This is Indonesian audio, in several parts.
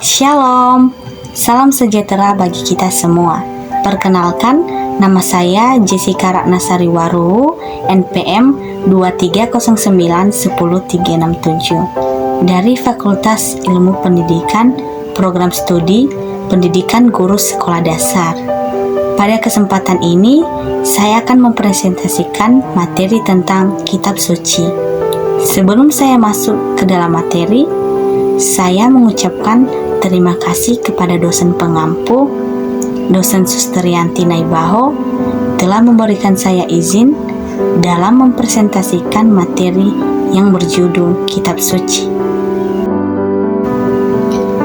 Shalom, salam sejahtera bagi kita semua. Perkenalkan, nama saya Jessica Ratnasariwaru, NPM 2309-10367 dari Fakultas Ilmu Pendidikan, Program Studi Pendidikan Guru Sekolah Dasar. Pada kesempatan ini, saya akan mempresentasikan materi tentang Kitab Suci. Sebelum saya masuk ke dalam materi, saya mengucapkan terima kasih kepada dosen pengampu, dosen Sustriyanti Naibaho, telah memberikan saya izin dalam mempresentasikan materi yang berjudul Kitab Suci.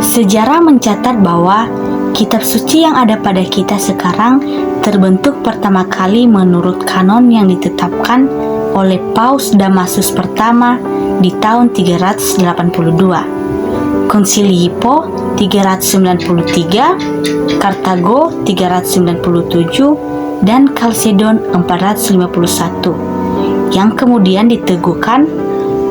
Sejarah mencatat bahwa Kitab Suci yang ada pada kita sekarang terbentuk pertama kali menurut kanon yang ditetapkan oleh Paus Damasus pertama di tahun 382. Konsili Hippo 393, Kartago 397, dan Kalsedon 451 yang kemudian diteguhkan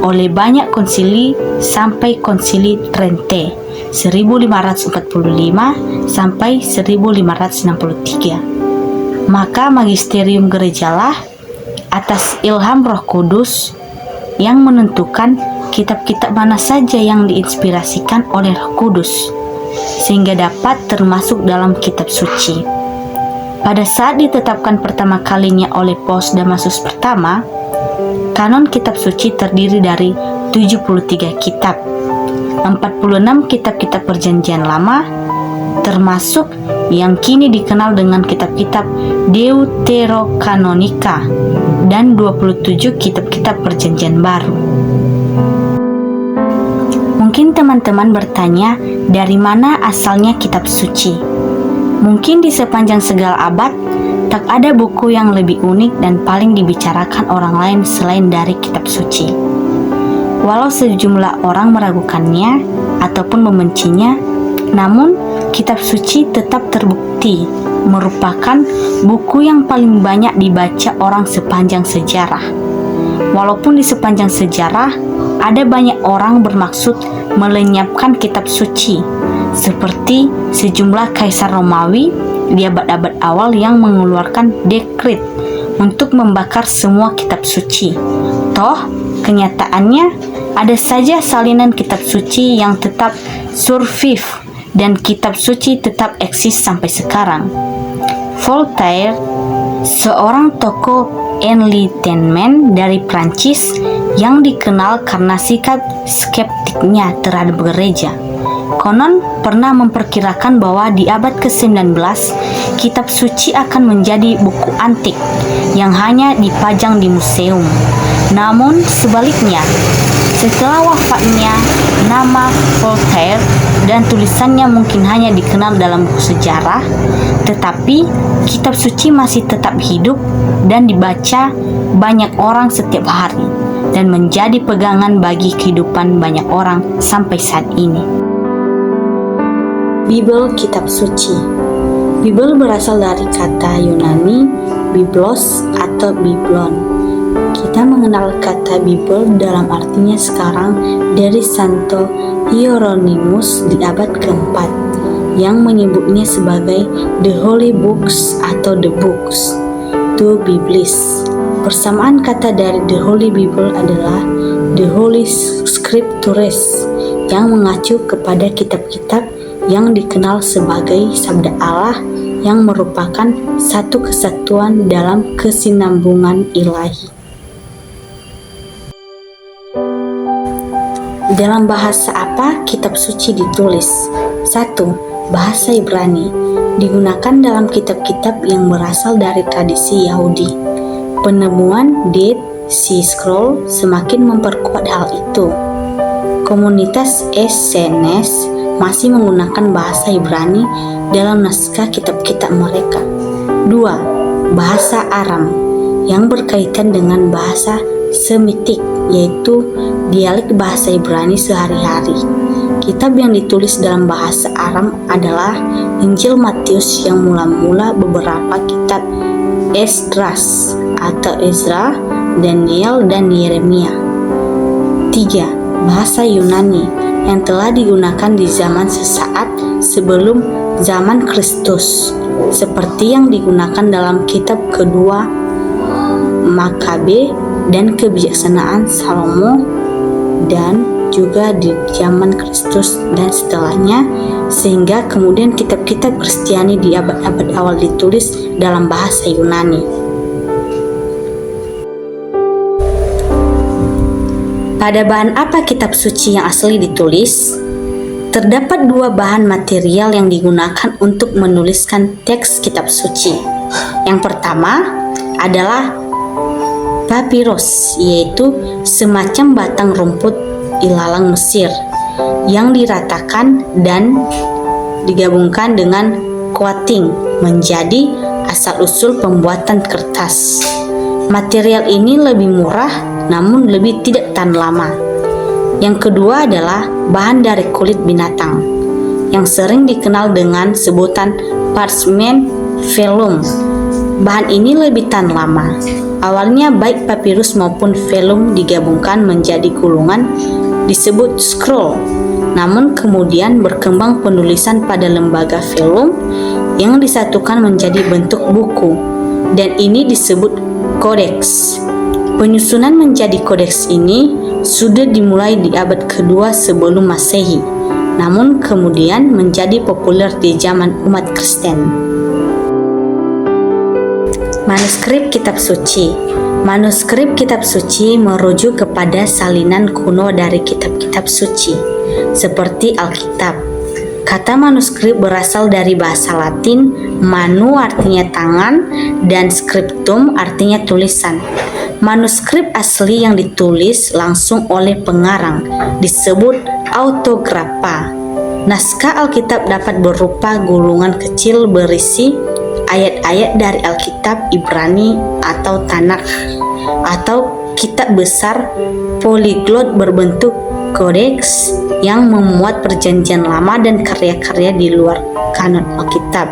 oleh banyak konsili sampai Konsili Trente 1545 sampai 1563. Maka magisterium gerejalah atas ilham Roh Kudus yang menentukan kitab-kitab mana saja yang diinspirasikan oleh Roh Kudus sehingga dapat termasuk dalam Kitab Suci. Pada saat ditetapkan pertama kalinya oleh Paus Damasus pertama, kanon Kitab Suci terdiri dari 73 kitab, 46 kitab-kitab Perjanjian Lama, termasuk yang kini dikenal dengan kitab-kitab Deuterokanonika, dan 27 kitab-kitab Perjanjian Baru. Mungkin teman-teman bertanya, dari mana asalnya Kitab Suci? Mungkin di sepanjang segala abad, tak ada buku yang lebih unik dan paling dibicarakan orang lain selain dari Kitab Suci. Walau sejumlah orang meragukannya ataupun membencinya, namun Kitab Suci tetap terbukti merupakan buku yang paling banyak dibaca orang sepanjang sejarah. Walaupun di sepanjang sejarah ada banyak orang bermaksud melenyapkan Kitab Suci, seperti sejumlah kaisar Romawi di abad-abad awal yang mengeluarkan dekret untuk membakar semua Kitab Suci. Toh, kenyataannya ada saja salinan Kitab Suci yang tetap survive dan Kitab Suci tetap eksis sampai sekarang. Voltaire, seorang tokoh Enlightenment dari Prancis yang dikenal karena sikap skeptiknya terhadap gereja, konon pernah memperkirakan bahwa di abad ke-19 Kitab Suci akan menjadi buku antik yang hanya dipajang di museum. Namun sebaliknya, setelah wafatnya, nama Voltaire dan tulisannya mungkin hanya dikenal dalam buku sejarah, tetapi Kitab Suci masih tetap hidup dan dibaca banyak orang setiap hari dan menjadi pegangan bagi kehidupan banyak orang sampai saat ini. Bibel Kitab Suci. Bibel berasal dari kata Yunani biblos atau biblon. Kita mengenal kata Bibel dalam artinya sekarang dari Santo Hieronymus di abad keempat yang menyebutnya sebagai The Holy Books atau The Books, to Biblis. Persamaan kata dari The Holy Bible adalah The Holy Scriptures yang mengacu kepada kitab-kitab yang dikenal sebagai Sabda Allah yang merupakan satu kesatuan dalam kesinambungan ilahi. Dalam bahasa apa Kitab Suci ditulis? 1. Bahasa Ibrani, digunakan dalam kitab-kitab yang berasal dari tradisi Yahudi. Penemuan Dead Sea Scroll semakin memperkuat hal itu. Komunitas SNS masih menggunakan bahasa Ibrani dalam naskah kitab-kitab mereka. 2. Bahasa Aram, yang berkaitan dengan bahasa Semitik, yaitu dialek bahasa Ibrani sehari-hari. Kitab yang ditulis dalam bahasa Aram adalah Injil Matius yang mula-mula beberapa kitab Esdras atau Ezra, Daniel, dan Yeremia. 3. Bahasa Yunani yang telah digunakan di zaman sesaat sebelum zaman Kristus, seperti yang digunakan dalam kitab kedua Makabe dan kebijaksanaan Salomo, dan juga di zaman Kristus dan setelahnya, sehingga kemudian kitab-kitab Kristiani di abad-abad awal ditulis dalam bahasa Yunani. Pada bahan apa kitab suci yang asli ditulis? Terdapat dua bahan material yang digunakan untuk menuliskan teks kitab suci. Yang pertama adalah papirus, yaitu semacam batang rumput ilalang Mesir yang diratakan dan digabungkan dengan quoting menjadi asal-usul pembuatan kertas. Material ini lebih murah namun lebih tidak tahan lama. Yang kedua adalah bahan dari kulit binatang yang sering dikenal dengan sebutan parchment vellum. Bahan ini lebih tahan lama. Awalnya baik papirus maupun vellum digabungkan menjadi gulungan disebut scroll. Namun kemudian berkembang penulisan pada lembaga vellum yang disatukan menjadi bentuk buku, dan ini disebut kodeks. Penyusunan menjadi kodeks ini sudah dimulai di abad kedua sebelum Masehi, namun kemudian menjadi populer di zaman umat Kristen. Manuskrip kitab suci. Manuskrip kitab suci merujuk kepada salinan kuno dari kitab-kitab suci, seperti Alkitab. Kata manuskrip berasal dari bahasa Latin, manu artinya tangan, dan scriptum artinya tulisan. Manuskrip asli yang ditulis langsung oleh pengarang disebut autographa. Naskah Alkitab dapat berupa gulungan kecil berisi ayat-ayat dari Alkitab Ibrani atau Tanakh, atau kitab besar poliglot berbentuk kodeks yang memuat perjanjian lama dan karya-karya di luar kanon Alkitab.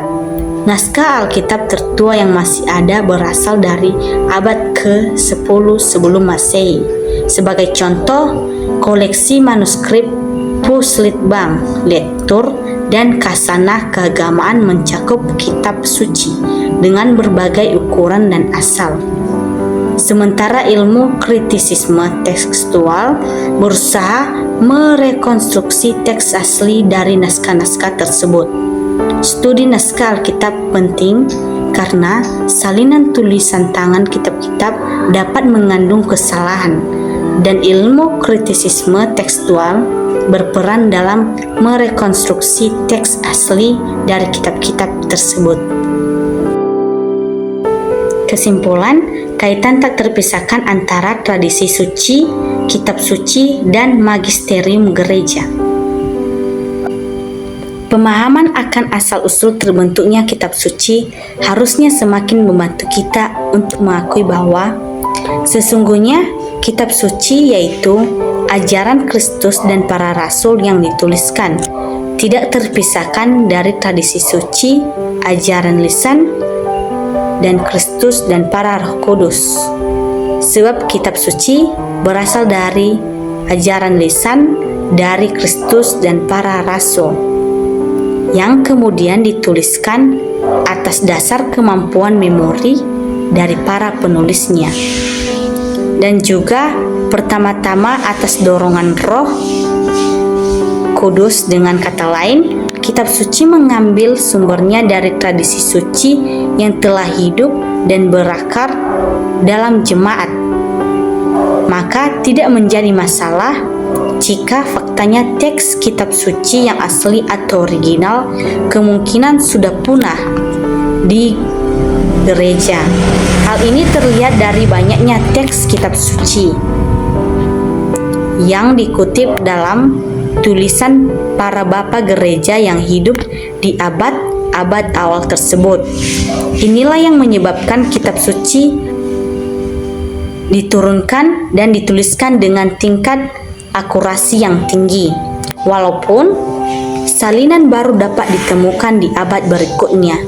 Naskah Alkitab tertua yang masih ada berasal dari abad ke-10 sebelum Masehi. Sebagai contoh, koleksi manuskrip Puslitbank, Lektur, dan Kasanah keagamaan mencakup kitab suci dengan berbagai ukuran dan asal. Sementara ilmu kritisisme tekstual berusaha merekonstruksi teks asli dari naskah-naskah tersebut. Studi naskah Alkitab penting karena salinan tulisan tangan kitab-kitab dapat mengandung kesalahan, dan ilmu kritisisme tekstual berperan dalam merekonstruksi teks asli dari kitab-kitab tersebut. Kesimpulan, kaitan tak terpisahkan antara tradisi suci, kitab suci, dan magisterium gereja. Pemahaman akan asal-usul terbentuknya kitab suci harusnya semakin membantu kita untuk mengakui bahwa sesungguhnya kitab suci yaitu ajaran Kristus dan para rasul yang dituliskan, tidak terpisahkan dari tradisi suci, ajaran lisan, dan Kristus dan para roh kudus. Sebab kitab suci berasal dari ajaran lisan dari Kristus dan para rasul, yang kemudian dituliskan atas dasar kemampuan memori dari para penulisnya, dan juga pertama-tama atas dorongan Roh Kudus. Dengan kata lain, kitab suci mengambil sumbernya dari tradisi suci yang telah hidup dan berakar dalam jemaat. Maka tidak menjadi masalah jika faktanya teks kitab suci yang asli atau original kemungkinan sudah punah di gereja. Hal ini terlihat dari banyaknya teks kitab suci yang dikutip dalam tulisan para bapa gereja yang hidup di abad-abad awal tersebut. Inilah yang menyebabkan kitab suci diturunkan dan dituliskan dengan tingkat akurasi yang tinggi, walaupun salinan baru dapat ditemukan di abad berikutnya.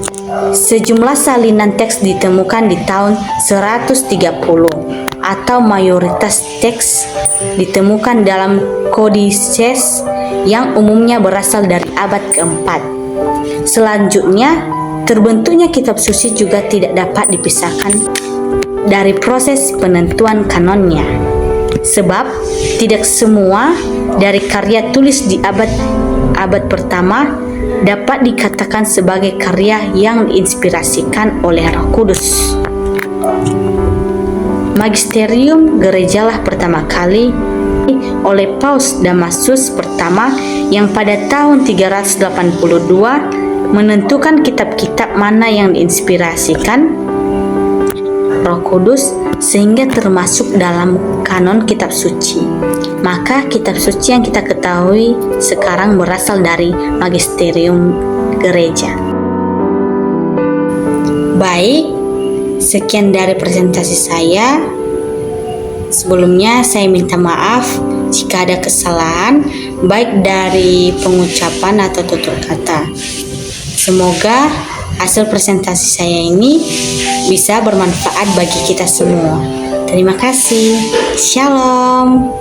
Sejumlah salinan teks ditemukan di tahun 130, atau mayoritas teks ditemukan dalam Codices yang umumnya berasal dari abad keempat. Selanjutnya, terbentuknya kitab suci juga tidak dapat dipisahkan dari proses penentuan kanonnya. Sebab tidak semua dari karya tulis di abad pertama dapat dikatakan sebagai karya yang diinspirasikan oleh Roh Kudus. Magisterium gerejalah pertama kali oleh Paus Damasus pertama yang pada tahun 382 menentukan kitab-kitab mana yang diinspirasikan Roh Kudus sehingga termasuk dalam kanon kitab suci. Maka kitab suci yang kita ketahui sekarang berasal dari Magisterium gereja. Baik, sekian dari presentasi saya. Sebelumnya saya minta maaf jika ada kesalahan baik dari pengucapan atau tutur kata. Semoga hasil presentasi saya ini bisa bermanfaat bagi kita semua. Terima kasih. Shalom.